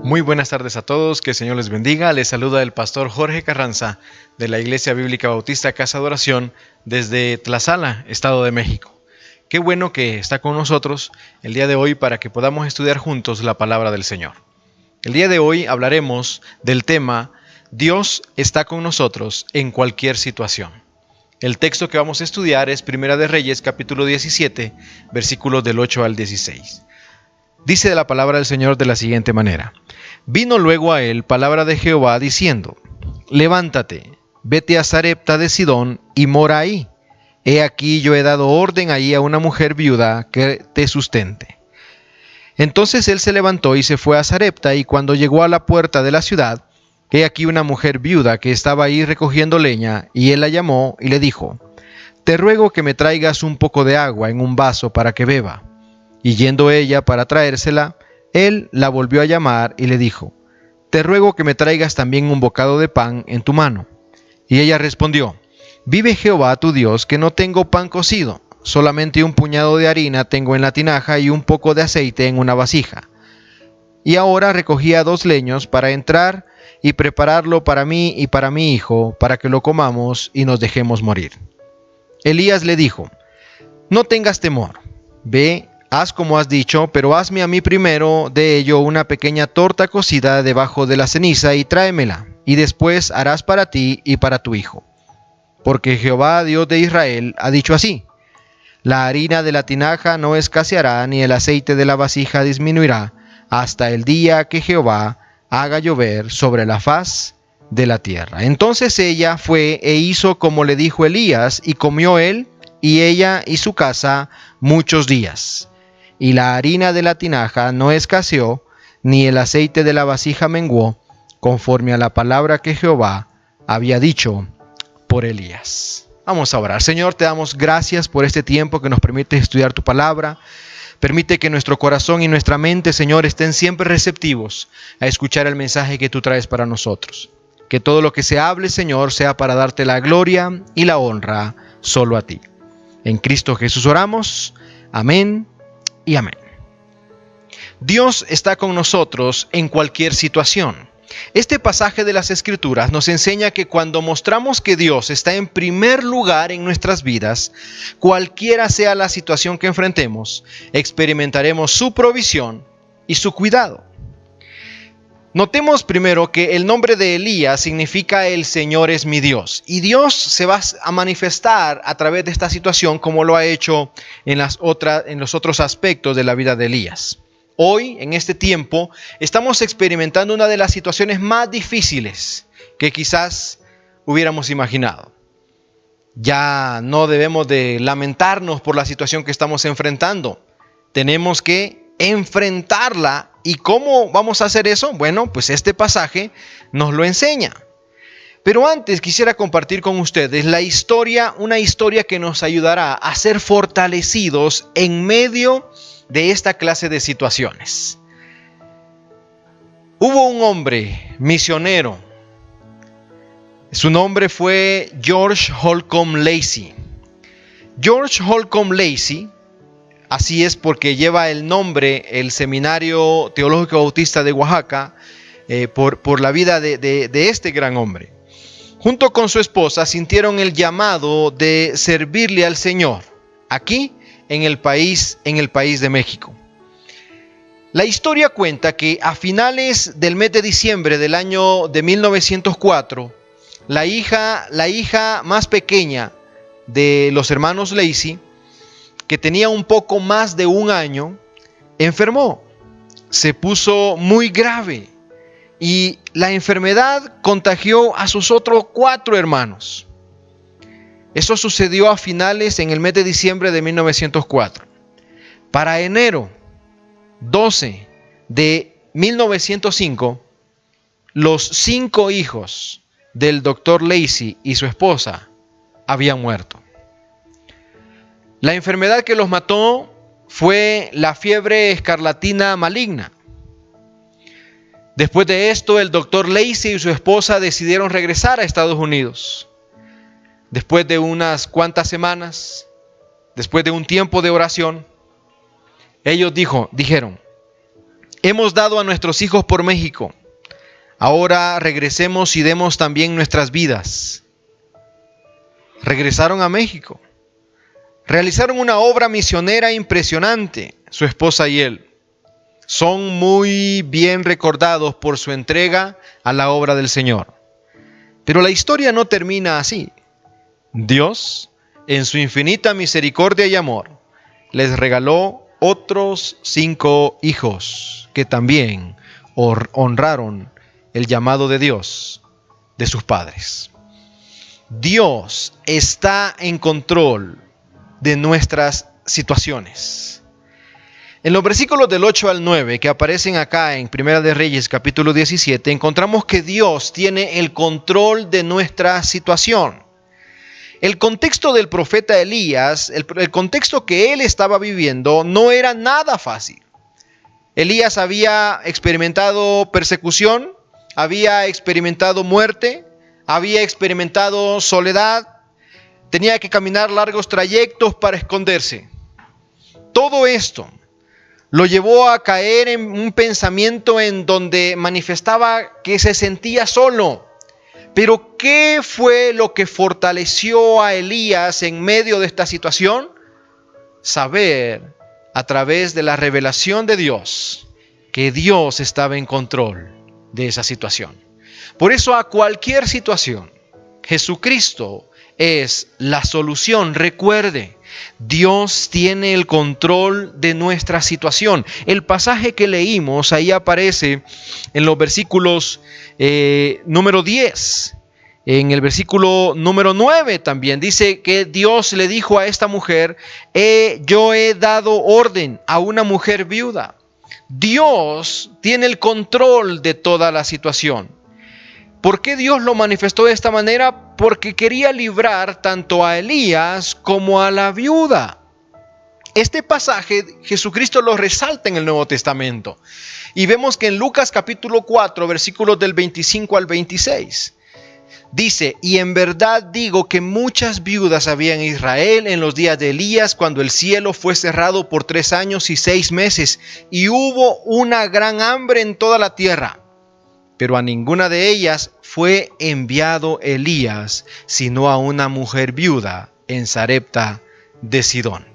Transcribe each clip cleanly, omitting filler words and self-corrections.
Muy buenas tardes a todos, que el Señor les bendiga. Les saluda el pastor Jorge Carranza de la Iglesia Bíblica Bautista Casa de Oración desde Tlaxcala, Estado de México. Qué bueno que está con nosotros el día de hoy para que podamos estudiar juntos la palabra del Señor. El día de hoy hablaremos del tema Dios está con nosotros en cualquier situación. El texto que vamos a estudiar es Primera de Reyes, capítulo 17, versículos del 8 al 16. Dice la palabra del Señor de la siguiente manera: Vino luego a él palabra de Jehová diciendo: Levántate, vete a Sarepta de Sidón y mora ahí. He aquí yo he dado orden allí a una mujer viuda que te sustente. Entonces él se levantó y se fue a Sarepta, y cuando llegó a la puerta de la ciudad, he aquí una mujer viuda que estaba ahí recogiendo leña, y él la llamó y le dijo: Te ruego que me traigas un poco de agua en un vaso para que beba. Y yendo ella para traérsela, él la volvió a llamar y le dijo: Te ruego que me traigas también un bocado de pan en tu mano. Y ella respondió: Vive Jehová tu Dios, que no tengo pan cocido, solamente un puñado de harina tengo en la tinaja y un poco de aceite en una vasija. Y ahora recogía 2 leños para entrar y prepararlo para mí y para mi hijo, para que lo comamos y nos dejemos morir. Elías le dijo: No tengas temor, ve, haz como has dicho, pero hazme a mí primero de ello una pequeña torta cocida debajo de la ceniza y tráemela, y después harás para ti y para tu hijo. Porque Jehová, Dios de Israel, ha dicho así: La harina de la tinaja no escaseará, ni el aceite de la vasija disminuirá, hasta el día que Jehová haga llover sobre la faz de la tierra. Entonces ella fue e hizo como le dijo Elías, y comió él y ella y su casa muchos días. Y la harina de la tinaja no escaseó, ni el aceite de la vasija menguó, conforme a la palabra que Jehová había dicho por Elías. Vamos a orar. Señor, te damos gracias por este tiempo que nos permite estudiar tu palabra. Permite que nuestro corazón y nuestra mente, Señor, estén siempre receptivos a escuchar el mensaje que tú traes para nosotros. Que todo lo que se hable, Señor, sea para darte la gloria y la honra solo a ti. En Cristo Jesús oramos. Amén y amén. Dios está con nosotros en cualquier situación. Este pasaje de las Escrituras nos enseña que cuando mostramos que Dios está en primer lugar en nuestras vidas, cualquiera sea la situación que enfrentemos, experimentaremos su provisión y su cuidado. Notemos primero que el nombre de Elías significa el Señor es mi Dios. Y Dios se va a manifestar a través de esta situación como lo ha hecho en los otros aspectos de la vida de Elías. Hoy, en este tiempo, estamos experimentando una de las situaciones más difíciles que quizás hubiéramos imaginado. Ya no debemos de lamentarnos por la situación que estamos enfrentando. Tenemos que enfrentarla. ¿Y cómo vamos a hacer eso? Bueno, pues este pasaje nos lo enseña. Pero antes quisiera compartir con ustedes una historia que nos ayudará a ser fortalecidos en medio de esta clase de situaciones. Hubo un hombre misionero. Su nombre fue George Holcomb Lacy. George Holcomb Lacy, así es porque lleva el nombre el Seminario Teológico Bautista de Oaxaca, por la vida de este gran hombre. Junto con su esposa sintieron el llamado de servirle al Señor aquí en el país de México. La historia cuenta que a finales del mes de diciembre del año de 1904, la hija más pequeña de los hermanos Lacy, que tenía un poco más de 1 año, enfermó. Se puso muy grave y la enfermedad contagió a sus otros 4 hermanos. Eso sucedió a finales en el mes de diciembre de 1904. Para enero 12 de 1905, los 5 hijos del doctor Lacy y su esposa habían muerto. La enfermedad que los mató fue la fiebre escarlatina maligna. Después de esto, el doctor Lacy y su esposa decidieron regresar a Estados Unidos. Después de unas cuantas semanas, después de un tiempo de oración, ellos dijeron: Hemos dado a nuestros hijos por México. Ahora regresemos y demos también nuestras vidas. Regresaron a México. Realizaron una obra misionera impresionante, su esposa y él. Son muy bien recordados por su entrega a la obra del Señor. Pero la historia no termina así. Dios, en su infinita misericordia y amor, les regaló otros 5 hijos que también honraron el llamado de Dios de sus padres. Dios está en control de nuestras situaciones. En los versículos del 8 al 9 que aparecen acá en Primera de Reyes capítulo 17, encontramos que Dios tiene el control de nuestra situación. El contexto del profeta Elías, el contexto que él estaba viviendo, no era nada fácil. Elías había experimentado persecución, había experimentado muerte, había experimentado soledad, tenía que caminar largos trayectos para esconderse. Todo esto lo llevó a caer en un pensamiento en donde manifestaba que se sentía solo. Pero ¿qué fue lo que fortaleció a Elías en medio de esta situación? Saber a través de la revelación de Dios que Dios estaba en control de esa situación. Por eso a cualquier situación, Jesucristo es la solución. Recuerde, Dios tiene el control de nuestra situación. El pasaje que leímos ahí aparece en los versículos número 10. En el versículo número 9 también dice que Dios le dijo a esta mujer, yo he dado orden a una mujer viuda. Dios tiene el control de toda la situación. ¿Por qué Dios lo manifestó de esta manera? Porque quería librar tanto a Elías como a la viuda. Este pasaje Jesucristo lo resalta en el Nuevo Testamento. Y vemos que en Lucas capítulo 4, versículos del 25 al 26, dice, y en verdad digo que muchas viudas había en Israel en los días de Elías, cuando el cielo fue cerrado por 3 años y 6 meses, y hubo una gran hambre en toda la tierra. Pero a ninguna de ellas fue enviado Elías, sino a una mujer viuda en Sarepta de Sidón.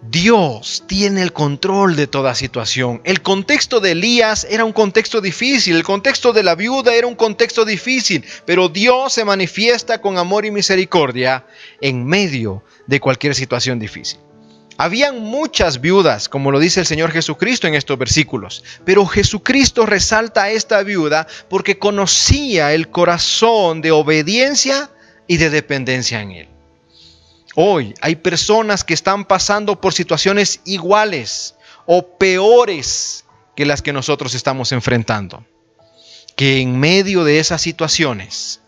Dios tiene el control de toda situación. El contexto de Elías era un contexto difícil, el contexto de la viuda era un contexto difícil, pero Dios se manifiesta con amor y misericordia en medio de cualquier situación difícil. Habían muchas viudas, como lo dice el Señor Jesucristo en estos versículos, pero Jesucristo resalta a esta viuda porque conocía el corazón de obediencia y de dependencia en Él. Hoy hay personas que están pasando por situaciones iguales o peores que las que nosotros estamos enfrentando. Que en medio de esas situaciones,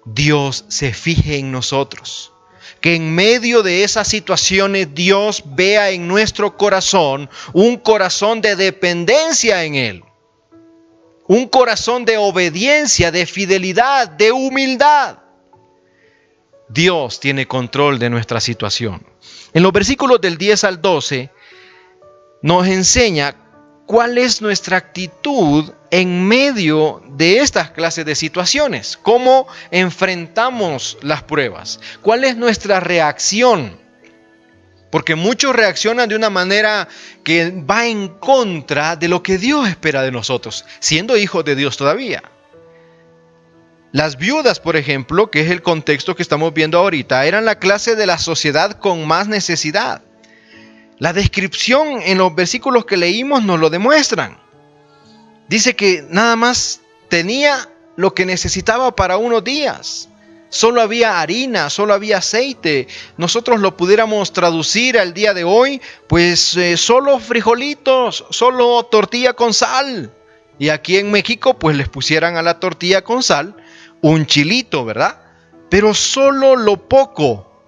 Dios se fije en nosotros. Que en medio de esas situaciones Dios vea en nuestro corazón un corazón de dependencia en Él. Un corazón de obediencia, de fidelidad, de humildad. Dios tiene control de nuestra situación. En los versículos del 10 al 12 nos enseña cuál es nuestra actitud en medio de estas clases de situaciones. ¿Cómo enfrentamos las pruebas? ¿Cuál es nuestra reacción? Porque muchos reaccionan de una manera que va en contra de lo que Dios espera de nosotros, siendo hijos de Dios todavía. Las viudas, por ejemplo, que es el contexto que estamos viendo ahorita, eran la clase de la sociedad con más necesidad. La descripción en los versículos que leímos nos lo demuestran. Dice que nada más tenía lo que necesitaba para unos días. Solo había harina, solo había aceite. Nosotros lo pudiéramos traducir al día de hoy, pues solo frijolitos, solo tortilla con sal. Y aquí en México, pues les pusieran a la tortilla con sal un chilito, ¿verdad? Pero solo lo poco,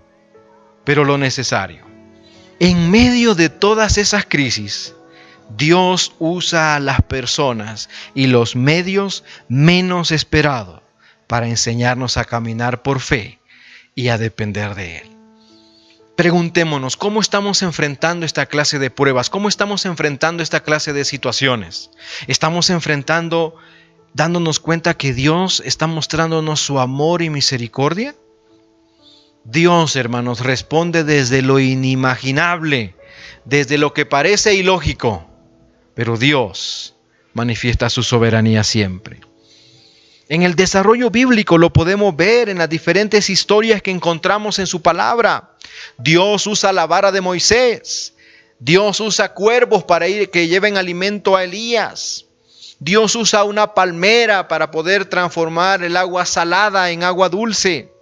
pero lo necesario. En medio de todas esas crisis, Dios usa a las personas y los medios menos esperados para enseñarnos a caminar por fe y a depender de Él. Preguntémonos, ¿cómo estamos enfrentando esta clase de pruebas? ¿Cómo estamos enfrentando esta clase de situaciones? ¿Estamos enfrentando dándonos cuenta que Dios está mostrándonos su amor y misericordia? Dios, hermanos, responde desde lo inimaginable, desde lo que parece ilógico, pero Dios manifiesta su soberanía siempre. En el desarrollo bíblico lo podemos ver en las diferentes historias que encontramos en su palabra. Dios usa la vara de Moisés. Dios usa cuervos para que lleven alimento a Elías. Dios usa una palmera para poder transformar el agua salada en agua dulce.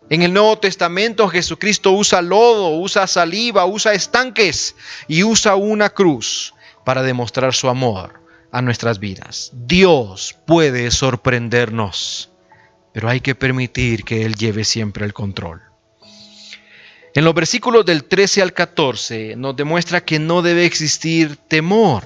En el Nuevo Testamento Jesucristo usa lodo, usa saliva, usa estanques y usa una cruz para demostrar su amor a nuestras vidas. Dios puede sorprendernos, pero hay que permitir que Él lleve siempre el control. En los versículos del 13 al 14 nos demuestra que no debe existir temor.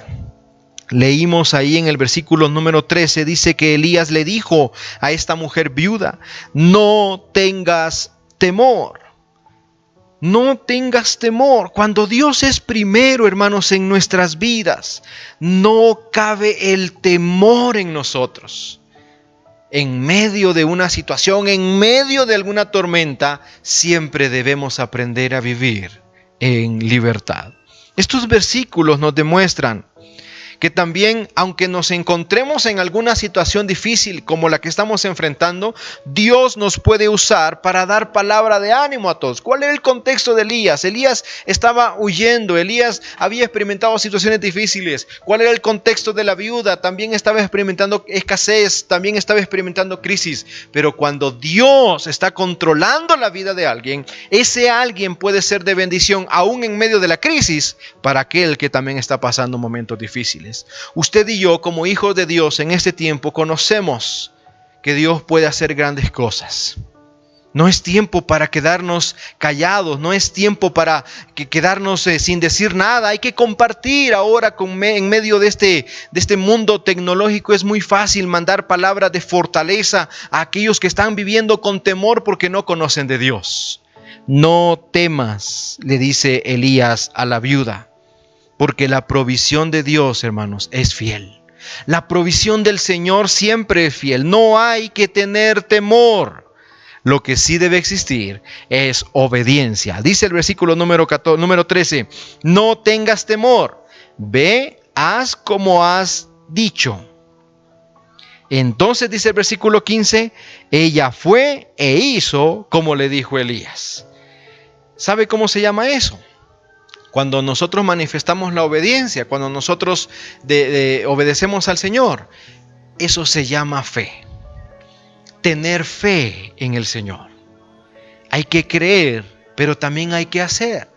Leímos ahí en el versículo número 13, dice que Elías le dijo a esta mujer viuda: no tengas temor. No tengas temor. Cuando Dios es primero, hermanos, en nuestras vidas, no cabe el temor en nosotros. En medio de una situación, en medio de alguna tormenta, siempre debemos aprender a vivir en libertad. Estos versículos nos demuestran que también, aunque nos encontremos en alguna situación difícil como la que estamos enfrentando, Dios nos puede usar para dar palabra de ánimo a todos. ¿Cuál era el contexto de Elías? Elías estaba huyendo, Elías había experimentado situaciones difíciles. ¿Cuál era el contexto de la viuda? También estaba experimentando escasez, también estaba experimentando crisis. Pero cuando Dios está controlando la vida de alguien, ese alguien puede ser de bendición aún en medio de la crisis para aquel que también está pasando momentos difíciles. Usted y yo, como hijos de Dios en este tiempo, conocemos que Dios puede hacer grandes cosas. No es tiempo para quedarnos callados, no es tiempo para quedarnos sin decir nada. Hay que compartir ahora en medio de este mundo tecnológico. Es muy fácil mandar palabras de fortaleza a aquellos que están viviendo con temor porque no conocen de Dios. No temas, le dice Elías a la viuda. Porque la provisión de Dios, hermanos, es fiel. La provisión del Señor siempre es fiel. No hay que tener temor. Lo que sí debe existir es obediencia. Dice el versículo número 13. No tengas temor. Ve, haz como has dicho. Entonces dice el versículo 15. Ella fue e hizo como le dijo Elías. ¿Sabe cómo se llama eso? Cuando nosotros manifestamos la obediencia, cuando nosotros obedecemos al Señor, eso se llama fe. Tener fe en el Señor. Hay que creer, pero también hay que hacer.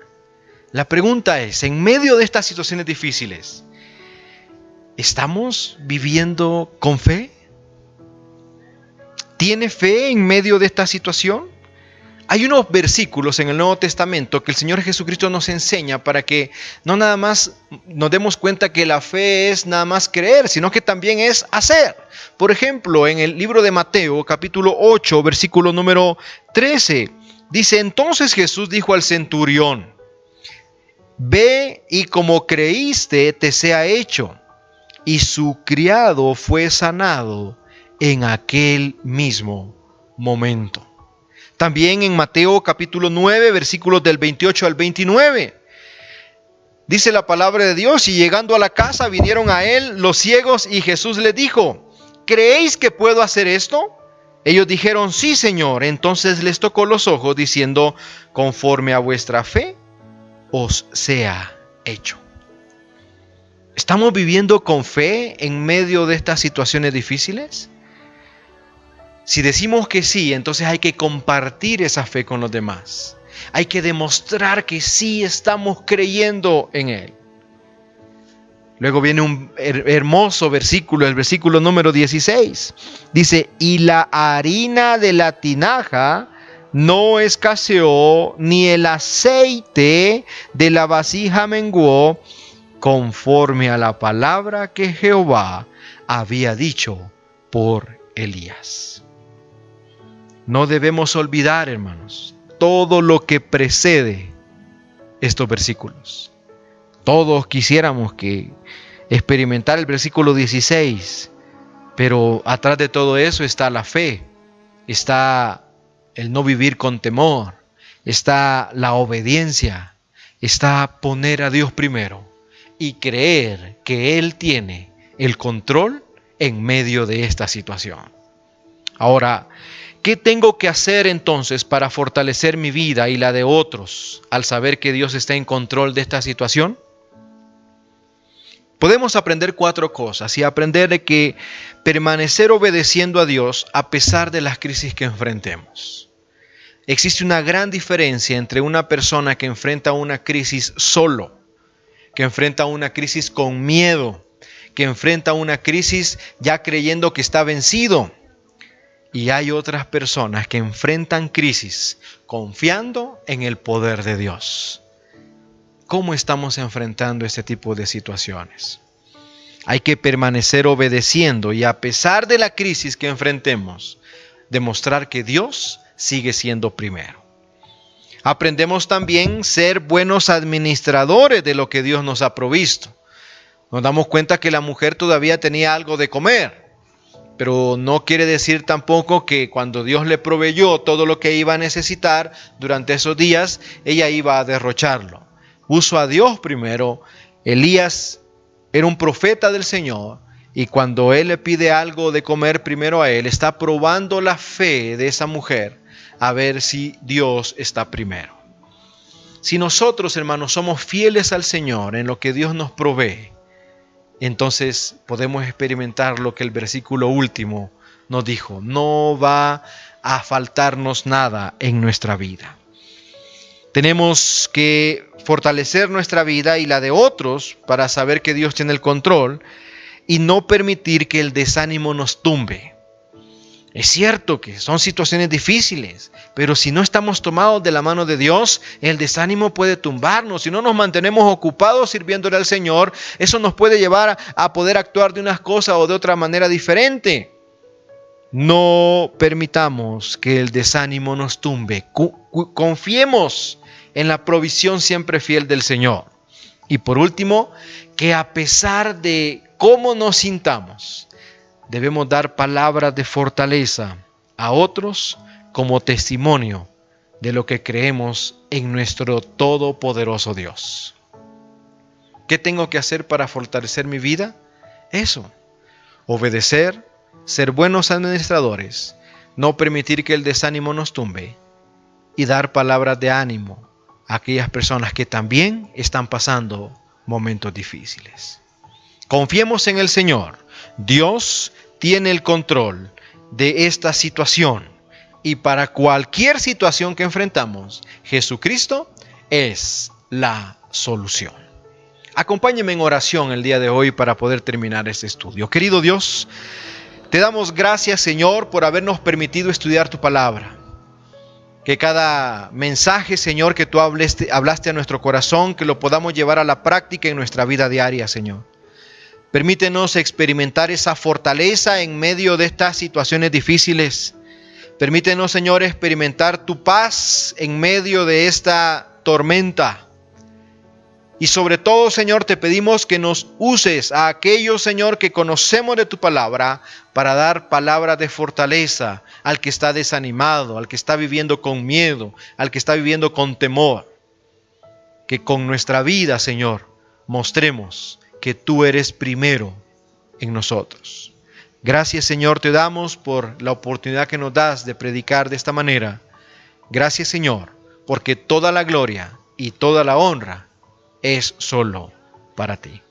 La pregunta es, en medio de estas situaciones difíciles, ¿estamos viviendo con fe? ¿Tiene fe en medio de esta situación? Hay unos versículos en el Nuevo Testamento que el Señor Jesucristo nos enseña para que no nada más nos demos cuenta que la fe es nada más creer, sino que también es hacer. Por ejemplo, en el libro de Mateo, capítulo 8, versículo número 13, dice: entonces Jesús dijo al centurión: ve y como creíste te sea hecho. Y su criado fue sanado en aquel mismo momento. También en Mateo capítulo 9, versículos del 28 al 29. Dice la palabra de Dios: y llegando a la casa vinieron a él los ciegos y Jesús les dijo: ¿creéis que puedo hacer esto? Ellos dijeron: sí, Señor. Entonces les tocó los ojos diciendo: conforme a vuestra fe os sea hecho. ¿Estamos viviendo con fe en medio de estas situaciones difíciles? Si decimos que sí, entonces hay que compartir esa fe con los demás. Hay que demostrar que sí estamos creyendo en Él. Luego viene un hermoso versículo, el versículo número 16. Dice: y la harina de la tinaja no escaseó, ni el aceite de la vasija menguó, conforme a la palabra que Jehová había dicho por Elías. No debemos olvidar, hermanos, todo lo que precede estos versículos. Todos quisiéramos que experimentar el versículo 16, pero atrás de todo eso está la fe, está el no vivir con temor, está la obediencia, está poner a Dios primero y creer que Él tiene el control en medio de esta situación. Ahora, ¿qué tengo que hacer entonces para fortalecer mi vida y la de otros al saber que Dios está en control de esta situación? Podemos aprender 4 cosas y aprender de que permanecer obedeciendo a Dios a pesar de las crisis que enfrentemos. Existe una gran diferencia entre una persona que enfrenta una crisis solo, que enfrenta una crisis con miedo, que enfrenta una crisis ya creyendo que está vencido. Y hay otras personas que enfrentan crisis confiando en el poder de Dios. ¿Cómo estamos enfrentando este tipo de situaciones? Hay que permanecer obedeciendo y a pesar de la crisis que enfrentemos, demostrar que Dios sigue siendo primero. Aprendemos también a ser buenos administradores de lo que Dios nos ha provisto. Nos damos cuenta que la mujer todavía tenía algo de comer, pero no quiere decir tampoco que cuando Dios le proveyó todo lo que iba a necesitar durante esos días, ella iba a derrocharlo. Puso a Dios primero. Elías era un profeta del Señor y cuando él le pide algo de comer primero a él, está probando la fe de esa mujer a ver si Dios está primero. Si nosotros, hermanos, somos fieles al Señor en lo que Dios nos provee, entonces podemos experimentar lo que el versículo último nos dijo: no va a faltarnos nada en nuestra vida. Tenemos que fortalecer nuestra vida y la de otros para saber que Dios tiene el control y no permitir que el desánimo nos tumbe. Es cierto que son situaciones difíciles, pero si no estamos tomados de la mano de Dios, el desánimo puede tumbarnos. Si no nos mantenemos ocupados sirviéndole al Señor, eso nos puede llevar a poder actuar de unas cosas o de otra manera diferente. No permitamos que el desánimo nos tumbe. Confiemos en la provisión siempre fiel del Señor. Y por último, que a pesar de cómo nos sintamos, debemos dar palabras de fortaleza a otros como testimonio de lo que creemos en nuestro todopoderoso Dios. ¿Qué tengo que hacer para fortalecer mi vida? Eso, obedecer, ser buenos administradores, no permitir que el desánimo nos tumbe y dar palabras de ánimo a aquellas personas que también están pasando momentos difíciles. Confiemos en el Señor. Dios tiene el control de esta situación y para cualquier situación que enfrentamos, Jesucristo es la solución. Acompáñeme en oración el día de hoy para poder terminar este estudio. Querido Dios, te damos gracias, Señor, por habernos permitido estudiar tu palabra. Que cada mensaje, Señor, que tú hablaste a nuestro corazón, que lo podamos llevar a la práctica en nuestra vida diaria, Señor. Permítenos experimentar esa fortaleza en medio de estas situaciones difíciles. Permítenos, Señor, experimentar tu paz en medio de esta tormenta. Y sobre todo, Señor, te pedimos que nos uses a aquellos, Señor, que conocemos de tu palabra para dar palabras de fortaleza al que está desanimado, al que está viviendo con miedo, al que está viviendo con temor. Que con nuestra vida, Señor, mostremos que tú eres primero en nosotros. Gracias, Señor, te damos por la oportunidad que nos das de predicar de esta manera. Gracias, Señor, porque toda la gloria y toda la honra es solo para ti.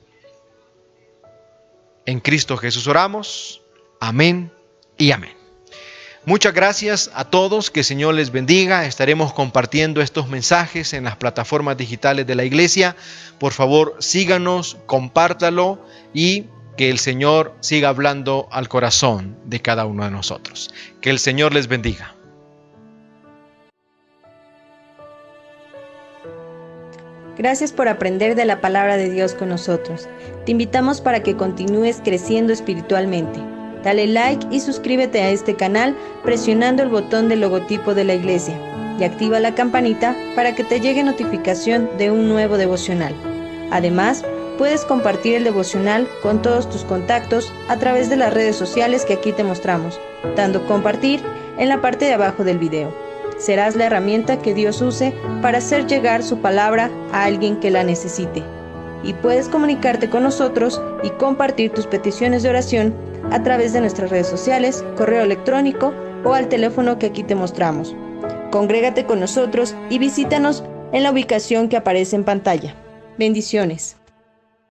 En Cristo Jesús oramos. Amén y amén. Muchas gracias a todos, que el Señor les bendiga. Estaremos compartiendo estos mensajes en las plataformas digitales de la iglesia. Por favor, síganos, compártalo y que el Señor siga hablando al corazón de cada uno de nosotros. Que el Señor les bendiga. Gracias por aprender de la palabra de Dios con nosotros. Te invitamos para que continúes creciendo espiritualmente. Dale like y suscríbete a este canal presionando el botón del logotipo de la iglesia. y activa la campanita para que te llegue notificación de un nuevo devocional. Además, puedes compartir el devocional con todos tus contactos a través de las redes sociales que aquí te mostramos, dando compartir en la parte de abajo del video. Serás la herramienta que Dios use para hacer llegar su palabra a alguien que la necesite. Y puedes comunicarte con nosotros y compartir tus peticiones de oración a través de nuestras redes sociales, correo electrónico o al teléfono que aquí te mostramos. Congrégate con nosotros y visítanos en la ubicación que aparece en pantalla. Bendiciones.